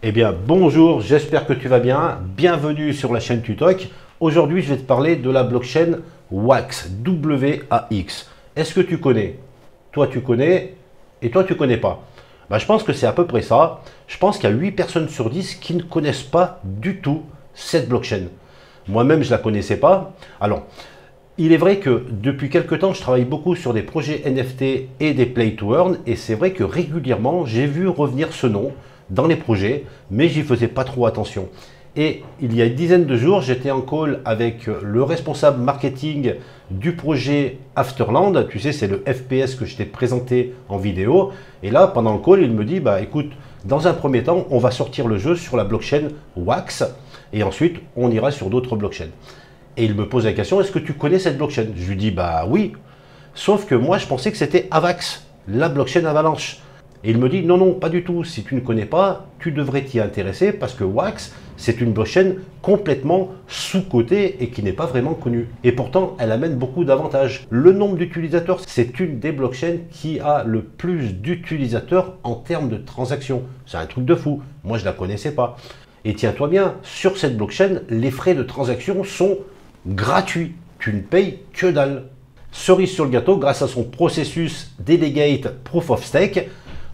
Eh bien, bonjour, j'espère que tu vas bien. Bienvenue sur la chaîne Tutoc. Aujourd'hui, je vais te parler de la blockchain WAX, W-A-X. Est-ce que tu connais? Toi, tu connais et toi, tu connais pas. Je pense que c'est à peu près ça. Je pense qu'il y a 8 personnes sur 10 qui ne connaissent pas du tout cette blockchain. Moi-même, je ne la connaissais pas. Alors, il est vrai que depuis quelques temps, je travaille beaucoup sur des projets NFT et des Play to Earn. Et c'est vrai que régulièrement, j'ai vu revenir ce nom dans les projets, mais j'y faisais pas trop attention. Et il y a une dizaine de jours, j'étais en call avec le responsable marketing du projet Afterland. Tu sais, c'est le FPS que je t'ai présenté en vidéo. Et là, pendant le call, il me dit, écoute, dans un premier temps, on va sortir le jeu sur la blockchain WAX et ensuite, on ira sur d'autres blockchains. Et il me pose la question, est-ce que tu connais cette blockchain? Je lui dis, oui. Sauf que moi, je pensais que c'était AVAX, la blockchain Avalanche. Et il me dit, non, non, pas du tout. Si tu ne connais pas, tu devrais t'y intéresser parce que WAX, c'est une blockchain complètement sous-cotée et qui n'est pas vraiment connue. Et pourtant, elle amène beaucoup d'avantages. Le nombre d'utilisateurs, c'est une des blockchains qui a le plus d'utilisateurs en termes de transactions. C'est un truc de fou. Moi, je ne la connaissais pas. Et tiens-toi bien, sur cette blockchain, les frais de transaction sont gratuits. Tu ne payes que dalle. Cerise sur le gâteau, grâce à son processus Delegate Proof of Stake,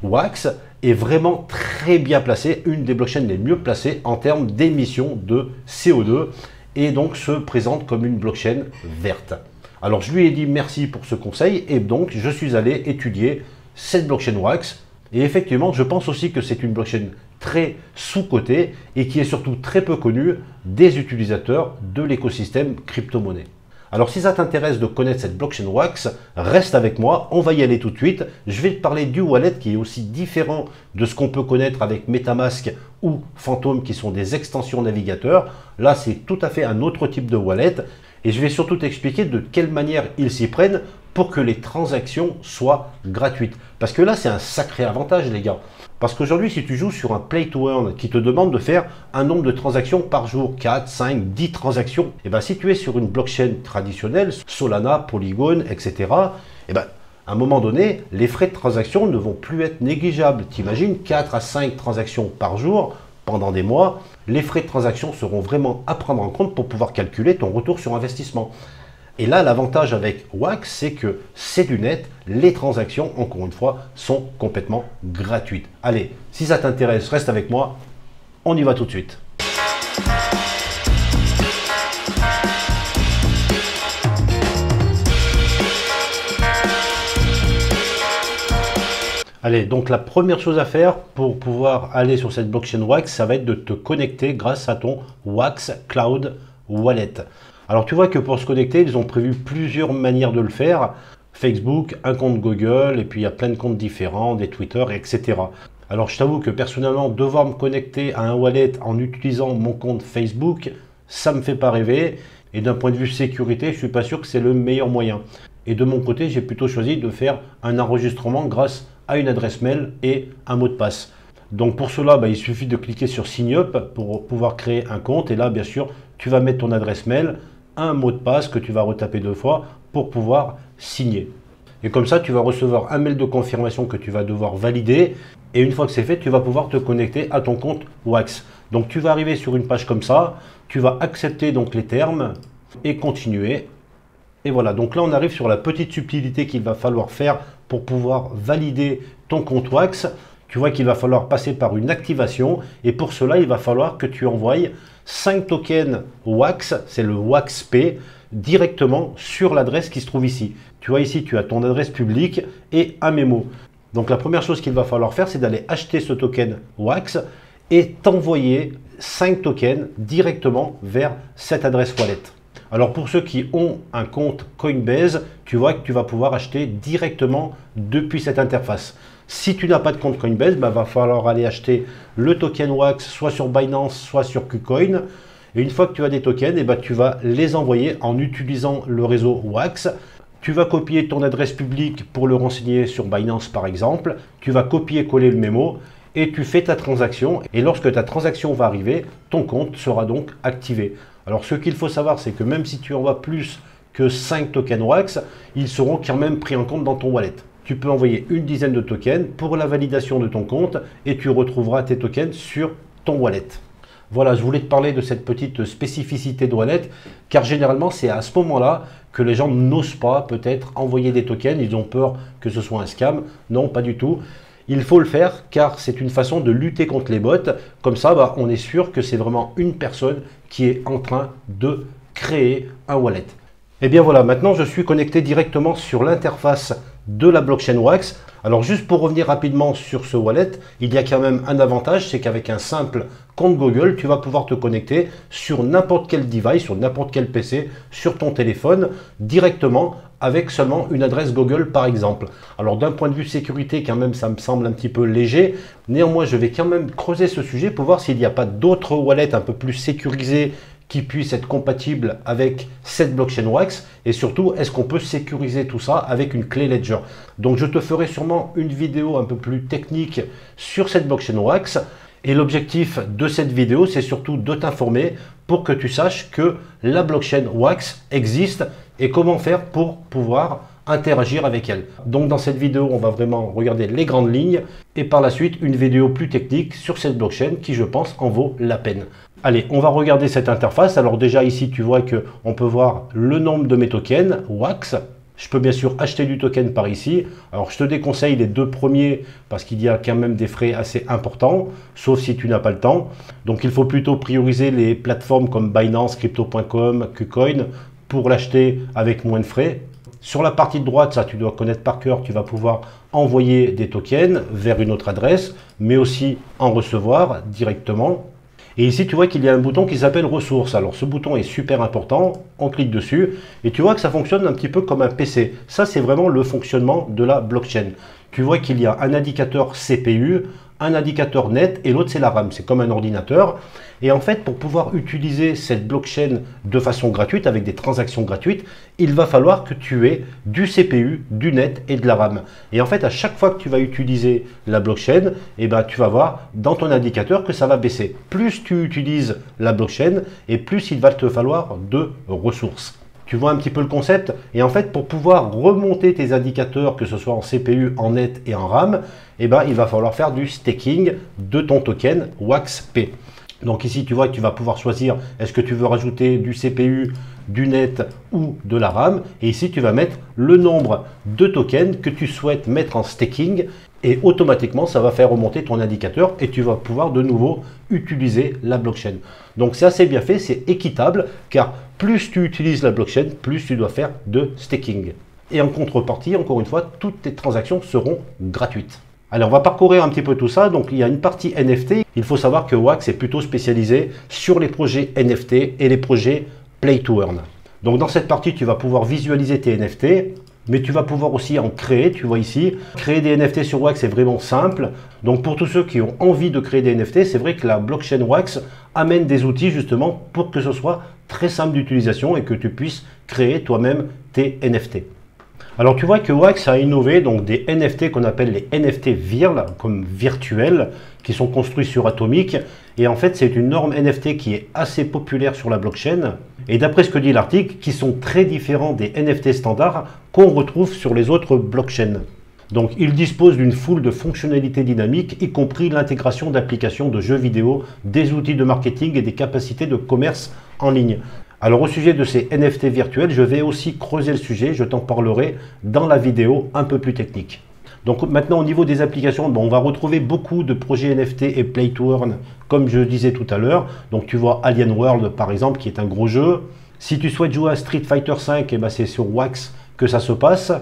WAX est vraiment très bien placé, une des blockchains les mieux placées en termes d'émissions de CO2 et donc se présente comme une blockchain verte. Alors je lui ai dit merci pour ce conseil et donc je suis allé étudier cette blockchain WAX et effectivement je pense aussi que c'est une blockchain très sous-cotée et qui est surtout très peu connue des utilisateurs de l'écosystème crypto-monnaie. Alors si ça t'intéresse de connaître cette blockchain WAX, reste avec moi, on va y aller tout de suite. Je vais te parler du wallet qui est aussi différent de ce qu'on peut connaître avec MetaMask ou Phantom qui sont des extensions navigateurs. Là c'est tout à fait un autre type de wallet et je vais surtout t'expliquer de quelle manière ils s'y prennent pour que les transactions soient gratuites. Parce que là c'est un sacré avantage les gars. Parce qu'aujourd'hui, si tu joues sur un Play to Earn qui te demande de faire un nombre de transactions par jour, 4, 5, 10 transactions, et si tu es sur une blockchain traditionnelle, Solana, Polygon, etc., à un moment donné, les frais de transaction ne vont plus être négligeables. T'imagines 4 à 5 transactions par jour pendant des mois, les frais de transaction seront vraiment à prendre en compte pour pouvoir calculer ton retour sur investissement. Et là, l'avantage avec WAX, c'est que c'est du net, les transactions, encore une fois, sont complètement gratuites. Allez, si ça t'intéresse, reste avec moi, on y va tout de suite. Allez, donc la première chose à faire pour pouvoir aller sur cette blockchain WAX, ça va être de te connecter grâce à ton WAX Cloud Wallet. Alors tu vois que pour se connecter, ils ont prévu plusieurs manières de le faire. Facebook, un compte Google, et puis il y a plein de comptes différents, des Twitter, etc. Alors je t'avoue que personnellement, devoir me connecter à un wallet en utilisant mon compte Facebook, ça me fait pas rêver. Et d'un point de vue sécurité, je ne suis pas sûr que c'est le meilleur moyen. Et de mon côté, j'ai plutôt choisi de faire un enregistrement grâce à une adresse mail et un mot de passe. Donc pour cela, il suffit de cliquer sur Sign Up pour pouvoir créer un compte. Et là, bien sûr, tu vas mettre ton adresse mail, un mot de passe que tu vas retaper 2 fois pour pouvoir signer. Et comme ça, tu vas recevoir un mail de confirmation que tu vas devoir valider. Et une fois que c'est fait, tu vas pouvoir te connecter à ton compte WAX. Donc tu vas arriver sur une page comme ça, tu vas accepter donc les termes et continuer. Et voilà, donc là on arrive sur la petite subtilité qu'il va falloir faire pour pouvoir valider ton compte WAX. Tu vois qu'il va falloir passer par une activation et pour cela, il va falloir que tu envoies 5 tokens WAX, c'est le WAXP, directement sur l'adresse qui se trouve ici. Tu vois ici, tu as ton adresse publique et un mémo. Donc la première chose qu'il va falloir faire, c'est d'aller acheter ce token WAX et t'envoyer 5 tokens directement vers cette adresse wallet. Alors pour ceux qui ont un compte Coinbase, tu vois que tu vas pouvoir acheter directement depuis cette interface. Si tu n'as pas de compte Coinbase, va falloir aller acheter le token WAX soit sur Binance, soit sur KuCoin. Et une fois que tu as des tokens, tu vas les envoyer en utilisant le réseau WAX. Tu vas copier ton adresse publique pour le renseigner sur Binance par exemple. Tu vas copier-coller le mémo et tu fais ta transaction. Et lorsque ta transaction va arriver, ton compte sera donc activé. Alors ce qu'il faut savoir, c'est que même si tu envoies plus que 5 tokens WAX, ils seront quand même pris en compte dans ton wallet. Tu peux envoyer une dizaine de tokens pour la validation de ton compte et tu retrouveras tes tokens sur ton wallet. Voilà, je voulais te parler de cette petite spécificité de wallet, car généralement c'est à ce moment-là que les gens n'osent pas peut-être envoyer des tokens, ils ont peur que ce soit un scam. Non, pas du tout. Il faut le faire car c'est une façon de lutter contre les bots. Comme ça, on est sûr que c'est vraiment une personne qui est en train de créer un wallet. Et bien voilà, maintenant je suis connecté directement sur l'interface de la blockchain Wax. Alors juste pour revenir rapidement sur ce wallet, il y a quand même un avantage, c'est qu'avec un simple compte Google, tu vas pouvoir te connecter sur n'importe quel device, sur n'importe quel PC, sur ton téléphone, directement avec seulement une adresse Google par exemple. Alors d'un point de vue sécurité, quand même, ça me semble un petit peu léger. Néanmoins, je vais quand même creuser ce sujet pour voir s'il n'y a pas d'autres wallets un peu plus sécurisés qui puisse être compatible avec cette blockchain Wax, et surtout est-ce qu'on peut sécuriser tout ça avec une clé Ledger. Donc je te ferai sûrement une vidéo un peu plus technique sur cette blockchain Wax, et l'objectif de cette vidéo c'est surtout de t'informer pour que tu saches que la blockchain Wax existe et comment faire pour pouvoir interagir avec elle. Donc dans cette vidéo on va vraiment regarder les grandes lignes et par la suite une vidéo plus technique sur cette blockchain qui je pense en vaut la peine. Allez, on va regarder cette interface. Alors déjà ici, tu vois qu'on peut voir le nombre de mes tokens Wax. Je peux bien sûr acheter du token par ici. Alors je te déconseille les deux premiers parce qu'il y a quand même des frais assez importants, sauf si tu n'as pas le temps. Donc il faut plutôt prioriser les plateformes comme Binance, Crypto.com, KuCoin pour l'acheter avec moins de frais. Sur la partie de droite, ça tu dois connaître par cœur, tu vas pouvoir envoyer des tokens vers une autre adresse, mais aussi en recevoir directement. Et ici, tu vois qu'il y a un bouton qui s'appelle ressources. Alors, ce bouton est super important. On clique dessus et tu vois que ça fonctionne un petit peu comme un PC. Ça, c'est vraiment le fonctionnement de la blockchain. Tu vois qu'il y a un indicateur CPU, un indicateur net et l'autre, c'est la RAM. C'est comme un ordinateur. Et en fait, pour pouvoir utiliser cette blockchain de façon gratuite, avec des transactions gratuites, il va falloir que tu aies du CPU, du net et de la RAM. Et en fait, à chaque fois que tu vas utiliser la blockchain, tu vas voir dans ton indicateur que ça va baisser. Plus tu utilises la blockchain et plus il va te falloir de ressources. Tu vois un petit peu le concept? Et en fait, pour pouvoir remonter tes indicateurs, que ce soit en CPU, en net et en RAM, il va falloir faire du staking de ton token WaxP. Donc ici, tu vois que tu vas pouvoir choisir est-ce que tu veux rajouter du CPU, du net ou de la RAM. Et ici, tu vas mettre le nombre de tokens que tu souhaites mettre en staking. Et automatiquement, ça va faire remonter ton indicateur et tu vas pouvoir de nouveau utiliser la blockchain. Donc c'est assez bien fait, c'est équitable car plus tu utilises la blockchain, plus tu dois faire de staking. Et en contrepartie, encore une fois, toutes tes transactions seront gratuites. Allez, on va parcourir un petit peu tout ça. Donc il y a une partie NFT. Il faut savoir que Wax est plutôt spécialisé sur les projets NFT et les projets Play to Earn. Donc dans cette partie, tu vas pouvoir visualiser tes NFT. Mais tu vas pouvoir aussi en créer, tu vois ici. Créer des NFT sur Wax, c'est vraiment simple. Donc pour tous ceux qui ont envie de créer des NFT, c'est vrai que la blockchain Wax amène des outils justement pour que ce soit très simple d'utilisation et que tu puisses créer toi-même tes NFT. Alors tu vois que Wax a innové donc des NFT qu'on appelle les NFT VIRL, comme virtuels, qui sont construits sur Atomic. Et en fait, c'est une norme NFT qui est assez populaire sur la blockchain. Et d'après ce que dit l'article, qui sont très différents des NFT standards qu'on retrouve sur les autres blockchains. Donc, il dispose d'une foule de fonctionnalités dynamiques, y compris l'intégration d'applications de jeux vidéo, des outils de marketing et des capacités de commerce en ligne. Alors, au sujet de ces NFT virtuels, je vais aussi creuser le sujet, je t'en parlerai dans la vidéo un peu plus technique. Donc maintenant au niveau des applications, on va retrouver beaucoup de projets NFT et Play to Earn comme je disais tout à l'heure. Donc tu vois Alien World par exemple qui est un gros jeu. Si tu souhaites jouer à Street Fighter V, c'est sur Wax que ça se passe.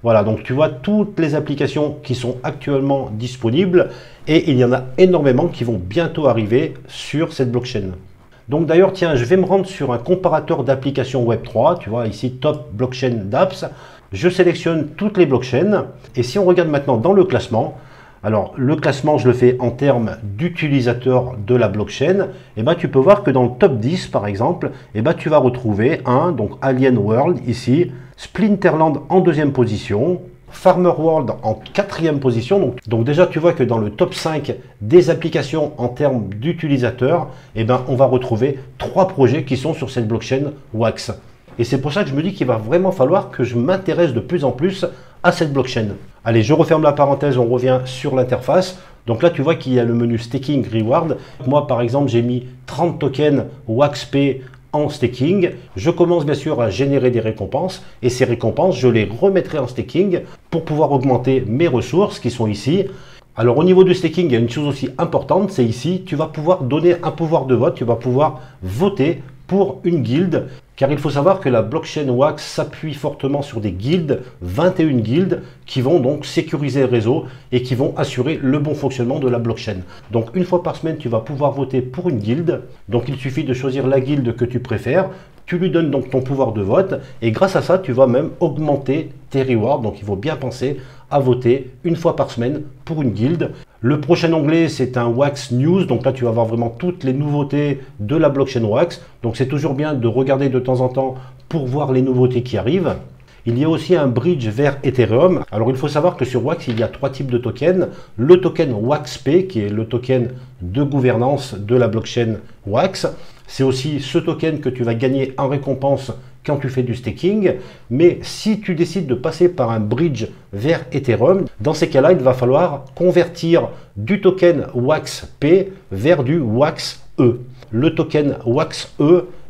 Voilà, donc tu vois toutes les applications qui sont actuellement disponibles et il y en a énormément qui vont bientôt arriver sur cette blockchain. Donc d'ailleurs, tiens, je vais me rendre sur un comparateur d'applications Web3, tu vois ici Top Blockchain d'Apps. Je sélectionne toutes les blockchains et si on regarde maintenant dans le classement, alors le classement je le fais en termes d'utilisateurs de la blockchain, et tu peux voir que dans le top 10 par exemple, tu vas retrouver donc Alien World ici, Splinterland en deuxième position, Farmer World en quatrième position. Donc déjà tu vois que dans le top 5 des applications en termes d'utilisateurs, on va retrouver 3 projets qui sont sur cette blockchain Wax. Et c'est pour ça que je me dis qu'il va vraiment falloir que je m'intéresse de plus en plus à cette blockchain. Allez, je referme la parenthèse, on revient sur l'interface. Donc là, tu vois qu'il y a le menu Staking Reward. Moi, par exemple, j'ai mis 30 tokens WaxP en staking. Je commence bien sûr à générer des récompenses et ces récompenses, je les remettrai en staking pour pouvoir augmenter mes ressources qui sont ici. Alors au niveau du staking, il y a une chose aussi importante, c'est ici, tu vas pouvoir donner un pouvoir de vote, tu vas pouvoir voter pour une guilde, car il faut savoir que la blockchain Wax s'appuie fortement sur des guildes, 21 guildes, qui vont donc sécuriser le réseau et qui vont assurer le bon fonctionnement de la blockchain. Donc une fois par semaine, tu vas pouvoir voter pour une guilde. Donc il suffit de choisir la guilde que tu préfères. Tu lui donnes donc ton pouvoir de vote et grâce à ça, tu vas même augmenter tes rewards. Donc il faut bien penser à voter une fois par semaine pour une guilde. Le prochain onglet, c'est un Wax News. Donc là, tu vas voir vraiment toutes les nouveautés de la blockchain Wax. Donc c'est toujours bien de regarder de temps en temps pour voir les nouveautés qui arrivent. Il y a aussi un bridge vers Ethereum. Alors il faut savoir que sur Wax, il y a 3 types de tokens. Le token WaxP, qui est le token de gouvernance de la blockchain Wax. C'est aussi ce token que tu vas gagner en récompense quand tu fais du staking. Mais si tu décides de passer par un bridge vers Ethereum, dans ces cas-là, il va falloir convertir du token WaxP vers du WaxE. Le token WaxE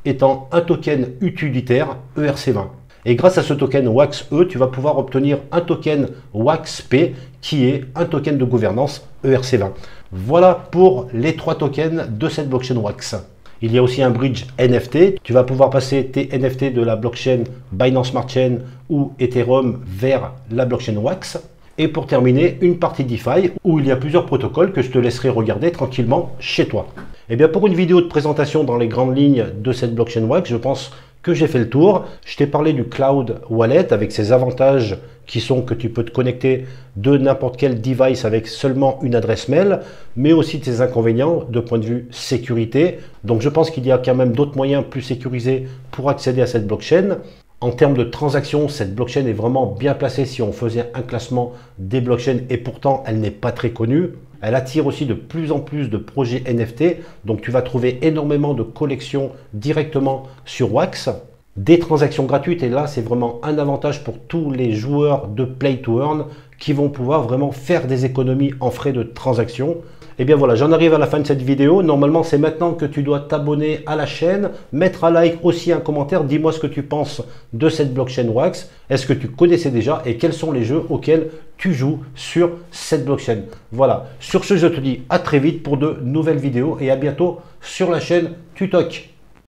étant un token utilitaire ERC20. Et grâce à ce token WaxE, tu vas pouvoir obtenir un token WaxP qui est un token de gouvernance ERC20. Voilà pour les 3 tokens de cette blockchain Wax. Il y a aussi un bridge NFT. Tu vas pouvoir passer tes NFT de la blockchain Binance Smart Chain ou Ethereum vers la blockchain Wax. Et pour terminer, une partie DeFi où il y a plusieurs protocoles que je te laisserai regarder tranquillement chez toi. Et bien pour une vidéo de présentation dans les grandes lignes de cette blockchain Wax, je pense que j'ai fait le tour. Je t'ai parlé du Cloud Wallet avec ses avantages qui sont que tu peux te connecter de n'importe quel device avec seulement une adresse mail, mais aussi de ses inconvénients de point de vue sécurité. Donc je pense qu'il y a quand même d'autres moyens plus sécurisés pour accéder à cette blockchain. En termes de transactions, cette blockchain est vraiment bien placée si on faisait un classement des blockchains et pourtant elle n'est pas très connue. Elle attire aussi de plus en plus de projets NFT, donc tu vas trouver énormément de collections directement sur Wax. Des transactions gratuites et là c'est vraiment un avantage pour tous les joueurs de Play to Earn qui vont pouvoir vraiment faire des économies en frais de transaction. Et bien voilà, j'en arrive à la fin de cette vidéo. Normalement, c'est maintenant que tu dois t'abonner à la chaîne, mettre un like, aussi un commentaire. Dis-moi ce que tu penses de cette blockchain Wax. Est-ce que tu connaissais déjà et quels sont les jeux auxquels tu joues sur cette blockchain? Voilà, sur ce, je te dis à très vite pour de nouvelles vidéos et à bientôt sur la chaîne Tutok.